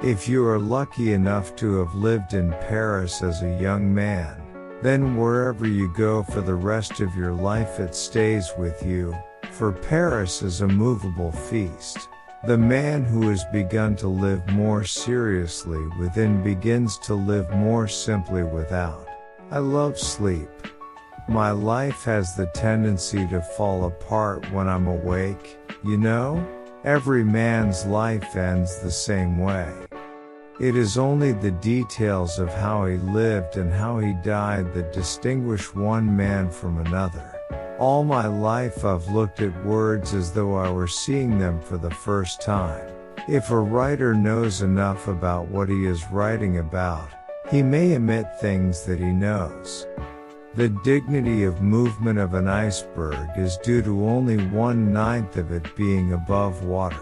If you are lucky enough to have lived in Paris as a young man, then wherever you go for the rest of your life it stays with you, for Paris is a movable feast. The man who has begun to live more seriously within begins to live more simply without. I love sleep. My life has the tendency to fall apart when I'm awake, you know? Every man's life ends the same way. It is only the details of how he lived and how he died that distinguish one man from another. All my life I've looked at words as though I were seeing them for the first time. If a writer knows enough about what he is writing about, he may omit things that he knows. The dignity of movement of an iceberg is due to only 1/9 of it being above water.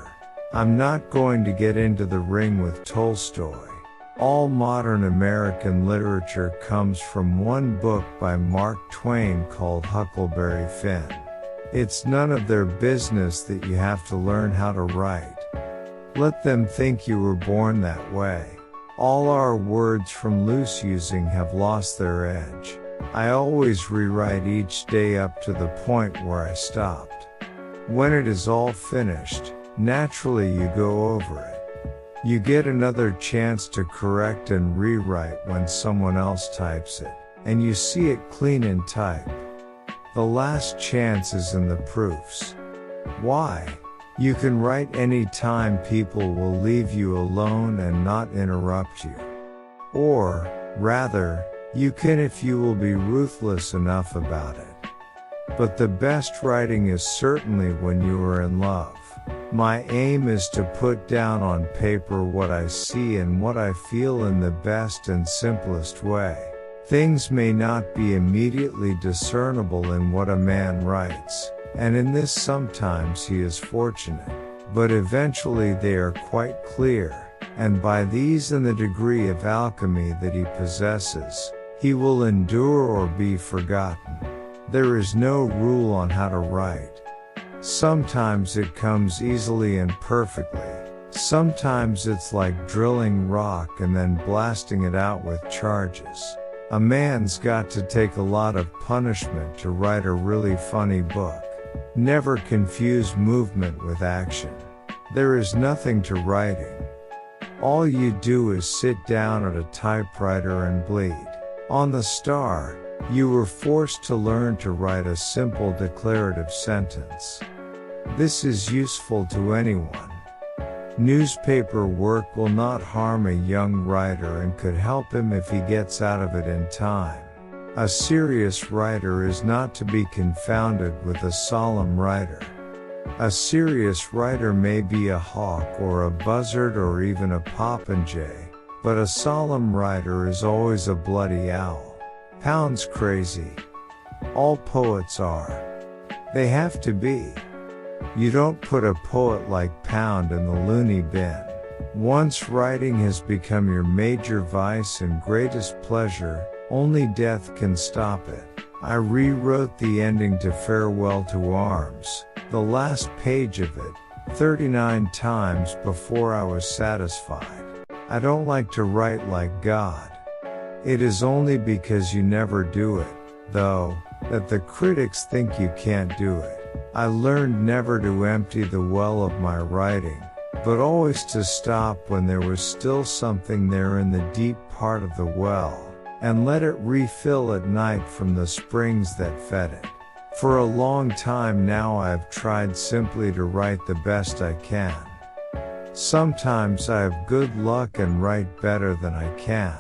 I'm not going to get into the ring with Tolstoy. All modern American literature comes from one book by Mark Twain called Huckleberry Finn. It's none of their business that you have to learn how to write. Let them think you were born that way. All our words from loose using have lost their edge. I always rewrite each day up to the point where I stopped. When it is all finished, naturally you go over it. You get another chance to correct and rewrite when someone else types it, and you see it clean in type. The last chance is in the proofs. Why? You can write any time people will leave you alone and not interrupt you. Or, rather, you can if you will be ruthless enough about it. But the best writing is certainly when you are in love. My aim is to put down on paper what I see and what I feel in the best and simplest way. Things may not be immediately discernible in what a man writes, and in this sometimes he is fortunate, but eventually they are quite clear, and by these and the degree of alchemy that he possesses, he will endure or be forgotten. There is no rule on how to write. Sometimes it comes easily and perfectly. Sometimes it's like drilling rock and then blasting it out with charges. A man's got to take a lot of punishment to write a really funny book. Never confuse movement with action. There is nothing to writing. All you do is sit down at a typewriter and bleed. On the Star, you were forced to learn to write a simple declarative sentence. This is useful to anyone. Newspaper work will not harm a young writer and could help him if he gets out of it in time. A serious writer is not to be confounded with a solemn writer. A serious writer may be a hawk or a buzzard or even a popinjay, but a solemn writer is always a bloody owl. Pound's crazy. All poets are. They have to be. You don't put a poet like Pound in the loony bin. Once writing has become your major vice and greatest pleasure, only death can stop it. I rewrote the ending to Farewell to Arms, the last page of it, 39 times before I was satisfied. I don't like to write like God. It is only because you never do it, though, that the critics think you can't do it. I learned never to empty the well of my writing, but always to stop when there was still something there in the deep part of the well, and let it refill at night from the springs that fed it. For a long time now I have tried simply to write the best I can. Sometimes I have good luck and write better than I can.